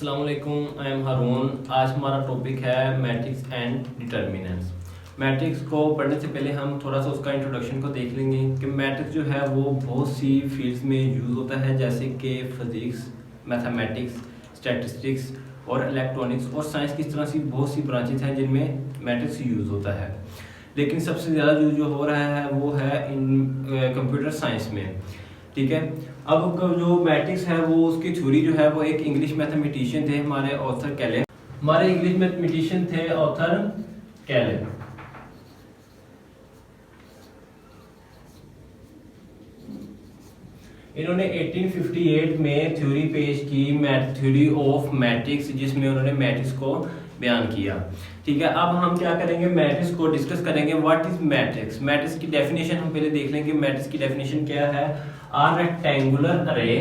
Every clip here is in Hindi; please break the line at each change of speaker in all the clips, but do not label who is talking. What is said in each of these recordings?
अस्सलाम वालेकुम, आई एम हारून। आज हमारा टॉपिक है मैट्रिक्स एंड डिटर्मिनेंट्स। मैट्रिक्स को पढ़ने से पहले हम थोड़ा सा उसका इंट्रोडक्शन को देख लेंगे कि मैट्रिक्स जो है वो बहुत सी फील्ड्स में यूज़ होता है, जैसे कि फिजिक्स, मैथमेटिक्स, स्टैटिस्टिक्स और इलेक्ट्रॉनिक्स और साइंस की तरह सी बहुत सी ब्रांचेस हैं जिनमें मैट्रिक्स यूज़ होता है। लेकिन सबसे ज़्यादा जो हो रहा है वो है इन कंप्यूटर साइंस में। ठीक है, अब जो मैट्रिक्स है वो उसकी थ्योरी जो है वो एक इंग्लिश मैथमेटिशियन थे हमारे ऑथर कैले। हमारे इंग्लिश मैथमेटिशियन थे ऑथर कैले। इन्होंने 1858 में थ्योरी पेश की, थ्योरी ऑफ मैट्रिक्स, जिसमें उन्होंने मैट्रिक्स को बयान किया। ठीक है, अब हम क्या करेंगे, मैट्रिक्स को डिस्कस करेंगे। What is matrix? मैट्रिक्स की डेफिनेशन हम पहले देख लेंगे। मैट्रिक्स की डेफिनेशन क्या है? आ रेक्टेंगुलर अरे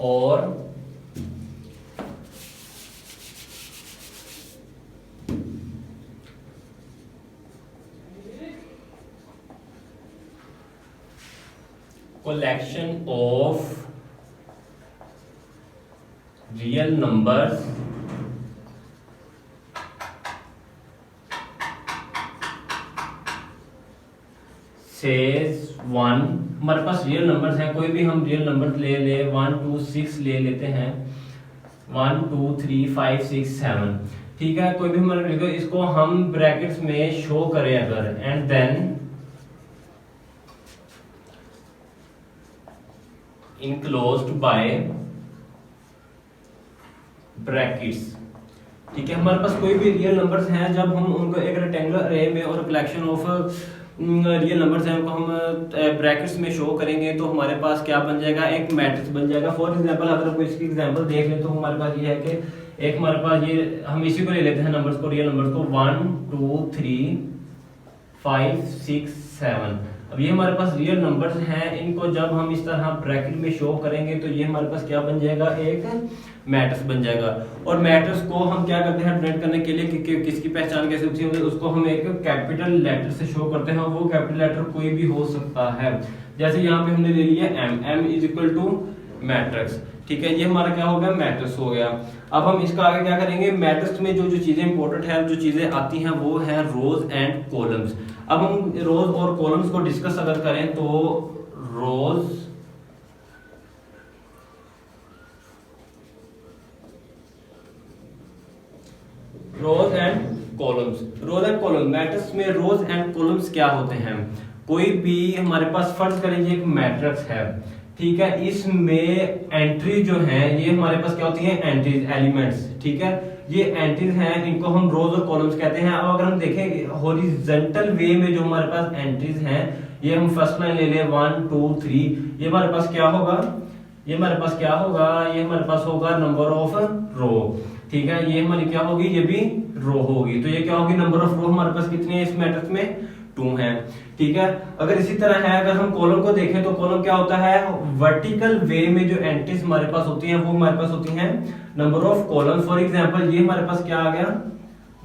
और collection of real numbers says 1। हमारे पास रियल नंबर्स हैं, कोई भी हम रियल नंबर ले 1 2 6 ले लेते हैं, 1 2 3 5 6 7। ठीक है, कोई भी हमारे इसको हम ब्रैकेट्स में शो करें अगर, and then enclosed by brackets. ठीक है, हमारे पास कोई भी रियल नंबर्स हैं, जब हम उनको एक रेक्टेंगुलर अरे में और कलेक्शन ऑफ रियल नंबर्स हैं उनको हम ब्रैकेट्स में शो करेंगे तो हमारे पास क्या बन जाएगा? एक मैट्रिक्स बन जाएगा। फॉर एग्जांपल अगर कोई इसकी एग्जांपल देख लें तो हमारे पास ये है कि एक हमारे पास ये, हम इसी को ले लेते हैं नंबर्स को, रियल नंबर्स को, 1 2 3 5 6 7। अब ये हमारे पास रियल नंबर्स हैं, इनको जब हम इस तरह ब्रैकेट में शो करेंगे तो ये हमारे पास क्या बन जाएगा? एक मैट्रिक्स बन जाएगा। और मैट्रिक्स को हम क्या करते हैं डिनोट करने के लिए कि किसकी पहचान कैसे होती है, उसको हम एक कैपिटल लेटर से शो करते हैं। वो कैपिटल लेटर कोई भी हो सकता है, जैसे यहाँ पे हमने ले लिया m is equal to matrix. ठीक है, ये हमारा क्या हो गया? मैट्रिक्स हो गया। अब हम इसका आगे क्या करेंगे? मैट्रिक्स में जो चीजें इंपॉर्टेंट है, जो चीजें आती हैं वो है रोज एंड कॉलम्स। अब हम रोज और कॉलम्स को डिस्कस अगर करें तो रोज एंड कॉलम मैट्रिक्स में रोज एंड कॉलम्स क्या होते हैं? कोई भी हमारे पास फर्ज करेंगे एक मैट्रिक्स है, ठीक है, इसमें एंट्री जो है ये हमारे पास क्या होती है? Entries, elements. ठीक है, ये एंट्रीज हैं, इनको हम रोज और कॉलम्स कहते हैं। अब अगर हम देखें हॉरिजॉन्टल वे में जो हमारे पास एंट्रीज हैं, ये हम फर्स्ट लाइन ले लें 1 2 3, ये हमारे पास क्या होगा? ये हमारे पास क्या होगा? ये हमारे पास होगा नंबर ऑफ रो। ठीक है, ये हमारी क्या होगी? ये भी रो होगी। तो ये क्या होगी? नंबर ऑफ रो हमारे पास कितनी है इस मैट्रिक्स में? 2 है। ठीक है, अगर इसी तरह है, अगर हम कॉलम को देखें तो कॉलम क्या होता है? वर्टिकल वे में जो एंट्रीज हमारे पास होती हैं वो हमारे पास होती हैं number of columns. For example ये हमारे पास क्या आ गया?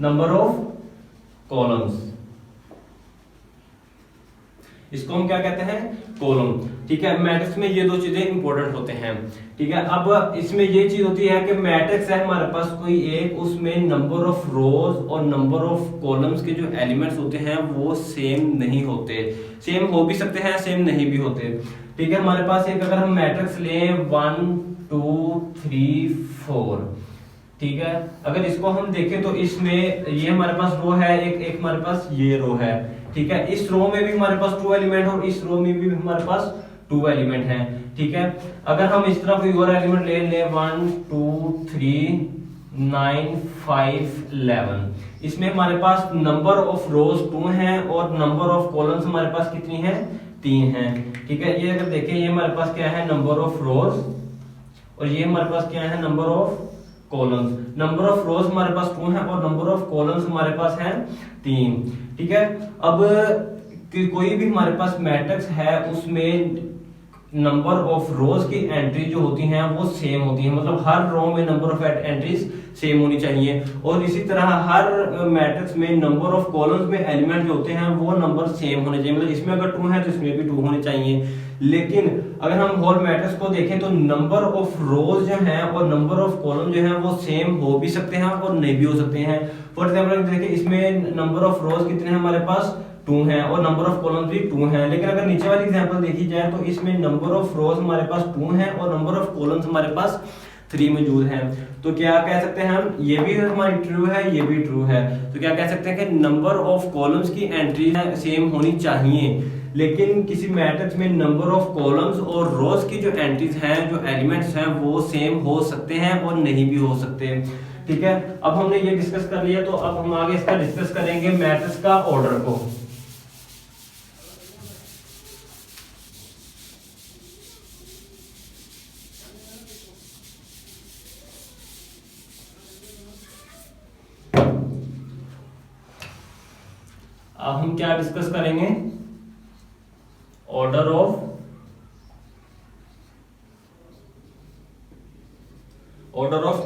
Number of columns. इसको हम क्या कहते हैं? कॉलम। ठीक है, मैट्रिक्स में ये दो चीजें इंपॉर्टेंट होते हैं। ठीक है, अब इसमें ये चीज होती है कि मैट्रिक्स है हमारे पास कोई एक, उसमें नंबर ऑफ रोज और नंबर ऑफ कॉलम्स के जो एलिमेंट्स होते हैं वो सेम नहीं होते। सेम हो भी सकते हैं, सेम नहीं भी होते। ठीक है, हमारे पास एक अगर हम मैट्रिक्स लें 1 2 3 4, ठीक है, अगर इसको हम देखें तो इसमें ये हमारे पास रो है, एक हमारे पास ये रो है। ठीक है, इस रो में भी हमारे पास 2 एलिमेंट और इस रो में भी हमारे पास 2 एलिमेंट हैं। ठीक है, अगर हम इस तरह कोई और एलिमेंट ले 1 2 3 9 5 11, इसमें हमारे पास नंबर ऑफ रोज 2 हैं और नंबर ऑफ कॉलम्स हमारे पास कितनी है? 3 हैं। ठीक है, ये अगर देखें ये हमारे पास क्या है? नंबर ऑफ रोज, और ये हमारे पास क्या है? Number of columns. Number of रोज हमारे पास 2 है और नंबर ऑफ कॉलम्स हमारे पास है 3। ठीक है, अब कोई भी हमारे पास मैट्रिक्स है उसमें नंबर ऑफ रोज की एंट्री जो होती हैं वो सेम होती है, मतलब हर रो में नंबर ऑफ एंट्रीज सेम होनी चाहिए। और इसी तरह हर मैट्रिक्स में नंबर ऑफ कॉलम्स में एलिमेंट जो होते हैं वो नंबर सेम होने चाहिए, मतलब इसमें अगर 2 है तो इसमें भी 2 होने चाहिए। लेकिन अगर हम होल मैट्रिक्स को देखें तो नंबर ऑफ रोज जो हैं और नंबर ऑफ कॉलम जो हैं वो सेम हो भी सकते हैं और नहीं भी हो सकते हैं। फॉर एग्जाम्पल देखिए इसमें नंबर ऑफ रोज कितने हैं हमारे पास 2 हैं और नंबर ऑफ कॉलम्स भी 2 हैं। लेकिन अगर नीचे वाली एग्जांपल देखी जाए तो इसमें नंबर ऑफ रोज हमारे पास 2 हैं और नंबर ऑफ कॉलम्स हमारे पास 3 मौजूद हैं। तो क्या कह सकते हैं हम, ये भी हमारी ट्रू है, ये भी ट्रू है। तो क्या कह सकते हैं कि नंबर ऑफ कॉलम्स की एंट्री सेम होनी चाहिए। लेकिन किसी मैट्रिक्स में नंबर ऑफ कॉलम्स और रोज की जो एंट्रीज हैं, जो एलिमेंट्स हैं, वो सेम हो सकते हैं और नहीं भी हो सकते। ठीक है, अब हमने ये डिस्कस कर लिया तो अब हम आगे इसका डिस्कस करेंगे मैट्रिक्स का ऑर्डर को। अब हम क्या डिस्कस करेंगे, order of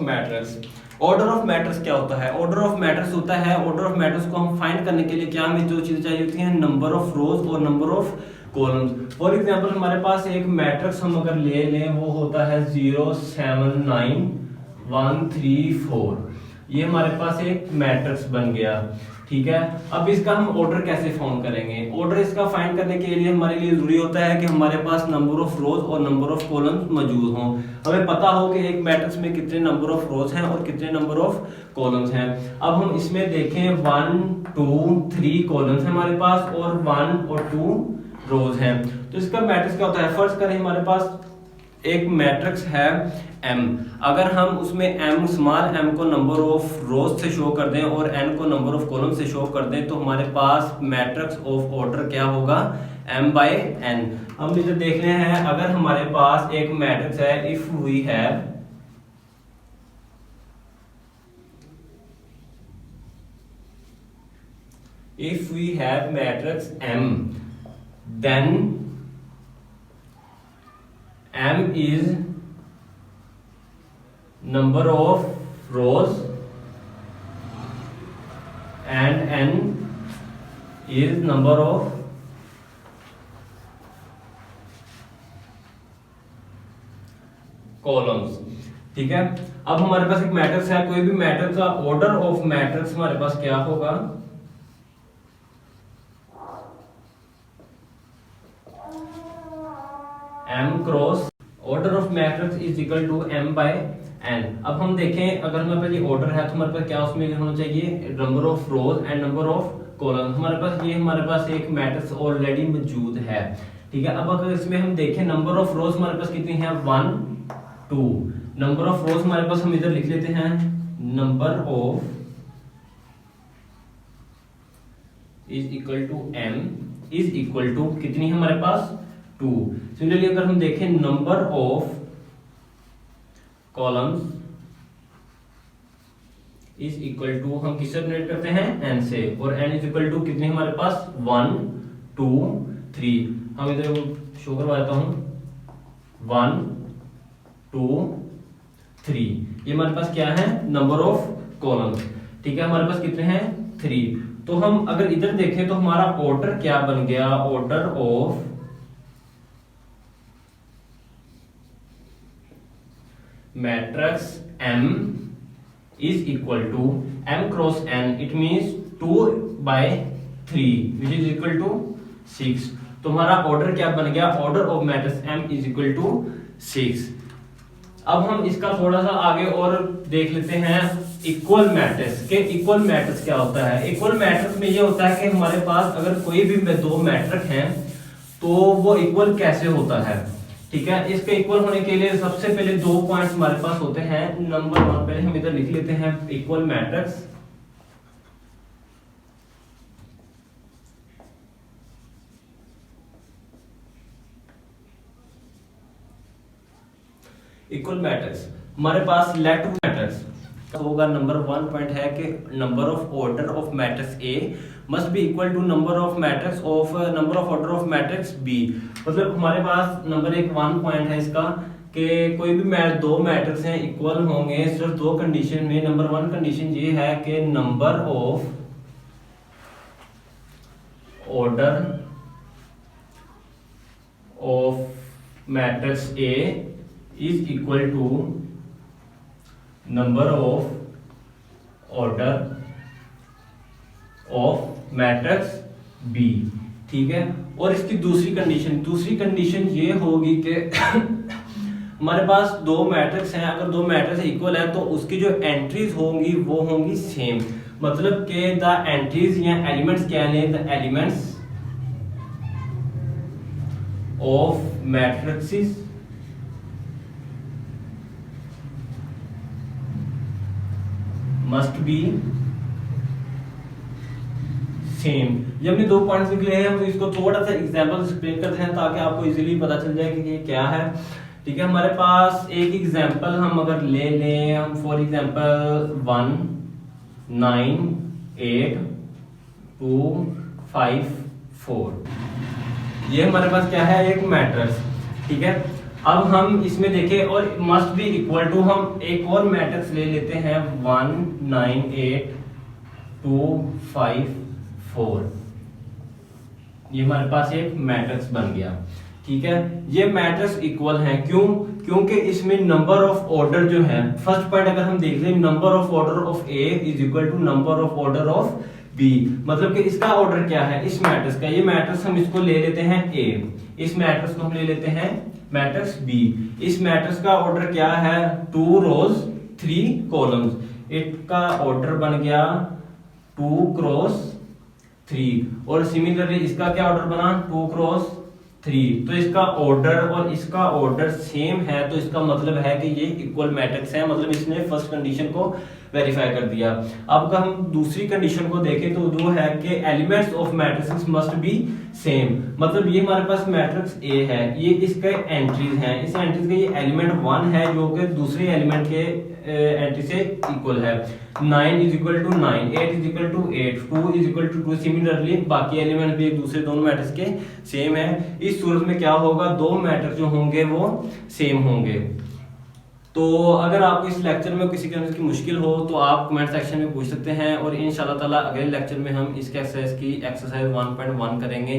matrix. Order of matrix क्या होता है? ऑर्डर ऑफ मैट्रिक्स होता है, ऑर्डर ऑफ मैट्रिक्स को हम फाइंड करने के लिए क्या हमें जो चीजें चाहिए होती हैं, नंबर ऑफ रोज और number of columns. For example हमारे पास एक मैट्रिक्स हम अगर ले लें, वो होता है 0 7 9 1 3 4। ये हमारे पास एक मैट्रिक्स बन गया। ठीक है, अब इसका हम ऑर्डर कैसे फाइंड करेंगे? ऑर्डर इसका फाइंड करने के लिए हमारे लिए जरूरी होता है कि हमारे पास नंबर ऑफ रोज और नंबर ऑफ कॉलम्स मौजूद हों। हमें पता हो कि एक मैट्रिक्स में कितने नंबर ऑफ रोज हैं और कितने नंबर ऑफ कॉलम्स हैं। अब हम इसमें देखें 1 2 3 कॉलम्स हैं हमारे पास और 1 और 2 रोज हैं। तो इसका मैट्रिक्स क्या होता है? फर्स्ट करें, हमारे पास एक मैट्रिक्स है m। अगर हम उसमें m स्मॉल m को नंबर ऑफ रोज से शो कर दें और n को नंबर ऑफ कॉलम से शो कर दें, तो हमारे पास मैट्रिक्स ऑफ ऑर्डर क्या होगा, m by n। हम इसे देख रहे हैं, अगर हमारे पास एक मैट्रिक्स है, if we have matrix m, then m is number of rows and n is number of columns. ठीक है, अब हमारे पास एक मैट्रिक्स है, कोई भी मैट्रिक्स का ऑर्डर ऑफ मैट्रिक्स हमारे पास क्या होगा, m cross order of matrix is equal to m by n। अब हम देखें, अगर हमारे पास ये ऑर्डर है तो हमारे पास क्या उसमें होना चाहिए, number of rose and number of column. हमारे पास एक मैट्रिक्स ऑलरेडी मौजूद है। ठीक है, अब अगर इसमें हम देखें नंबर ऑफ रोज हमारे पास कितनी है, 1 2। नंबर ऑफ रोज हमारे पास हम इधर लिख लेते हैं, number of is equal to m is equal to कितनी है हमारे पास, 2। सिमिलरली अगर हम देखें number of columns is equal to, हम किससे रिलेट करते हैं, n से, और n इज इक्वल टू कितनी हमारे पास, 1 2 3। हम इधर शो करवा देता हूं, 1 2 3। ये हमारे पास क्या है, नंबर ऑफ कॉलम्स। ठीक है, हमारे पास कितने हैं, 3। तो हम अगर इधर देखें तो हमारा ऑर्डर क्या बन गया, order of matrix m is equal to m cross n, it means 2 by 3 which is equal to 6। तो हमारा ऑर्डर क्या बन गया, order of matrix m is equal to 6। अब हम इसका थोड़ा सा आगे और देख लेते हैं इक्वल मैट्रिक्स के। इक्वल मैट्रिक्स क्या होता है? इक्वल मैट्रिक्स में ये होता है कि हमारे पास अगर कोई भी दो मैट्रिक्स हैं तो वो इक्वल कैसे होता है। ठीक है, इसके इक्वल होने के लिए सबसे पहले 2 पॉइंट्स हमारे पास होते हैं। नंबर 1 पहले हम इधर लिख लेते हैं इक्वल मैट्रिक्स। इक्वल मैट्रिक्स हमारे पास लेफ्ट मैट्रिक्स होगा। नंबर 1 पॉइंट है कि number of order of matrix A must be equal to number of matrix of number of order of matrix B। मतलब हमारे पास नंबर 1 पॉइंट है इसका कि कोई भी दो मैट्रिक्स हैं इक्वल होंगे सिर्फ दो कंडीशन में। नंबर वन कंडीशन ये है कि number of order of matrix A is equal to number of order of matrix B. ठीक है, और इसकी दूसरी कंडीशन ये होगी कि हमारे पास दो मैट्रिक्स हैं, अगर दो मैट्रिक्स इक्वल है तो उसकी जो एंट्रीज होंगी वो होंगी सेम। मतलब कि द एंट्रीज या एलिमेंट्स क्या है, the elements of matrix must be same. ये हमने दो पॉइंट्स निकले हैं, हम इसको थोड़ा सा एग्जांपल एक्सप्लेन करते हैं ताकि आपको इजीली पता चल जाए कि ये क्या है। ठीक है, हमारे पास एक एग्जांपल हम अगर ले लें, हम फॉर एग्जांपल 1 9 8 2 5 4 ये हमारे पास क्या है, एक मैट्रिक्स। ठीक है, अब हम इसमें देखें और मस्ट बी इक्वल टू, हम एक और मैट्रिक्स ले लेते हैं 1 9 8 2 5 4। ये हमारे पास एक मैट्रिक्स बन गया। ठीक है, ये मैट्रिक्स इक्वल है, क्योंकि इसमें नंबर ऑफ ऑर्डर जो है, फर्स्ट पॉइंट अगर हम देख लें, number of order of A is equal to number of order of B. मतलब कि इसका ऑर्डर क्या है इस मैट्रिक्स का, ये मैट्रिक्स हम इसको ले लेते हैं ए, इस मैट्रिक्स को हम ले लेते हैं मैट्रिक्स बी। इस मैट्रिक्स का ऑर्डर क्या है, 2 रोज 3 कॉलम्स। इसका ऑर्डर बन गया 2 क्रॉस 3, और सिमिलरली इसका क्या ऑर्डर बना, 2 क्रॉस 3। तो इसका ऑर्डर और इसका ऑर्डर सेम है, तो इसका मतलब है कि ये इक्वल मैट्रिक्स है, मतलब इसने फर्स्ट कंडीशन को वेरीफाई कर दिया। अब अगर हम दूसरी कंडीशन को देखें तो वो है कि elements of matrix must be same. मतलब ये हमारे पास मैट्रिक्स ए है, ये इसके एंट्रीज हैं, इस एंट्रीज का ये एलिमेंट 1 है जो कि दूसरे एलिमेंट के एंट्री से इक्वल है। 9 is equal to 9, 8 is equal to 8, 2 is equal to 2। Similarly बाकी एलिमेंट भी एक दूसरे दोनों मैट्रिक्स के सेम है। इस सूरत में क्या होगा, दो मैट्रिक्स जो होंगे वो सेम होंगे। तो अगर आपको इस लेक्चर में किसी तरह की मुश्किल हो तो आप कमेंट सेक्शन में पूछ सकते हैं, और इंशाल्लाह ताला अगले लेक्चर में हम इसके एक्सरसाइज की एक्सरसाइज 1.1 करेंगे।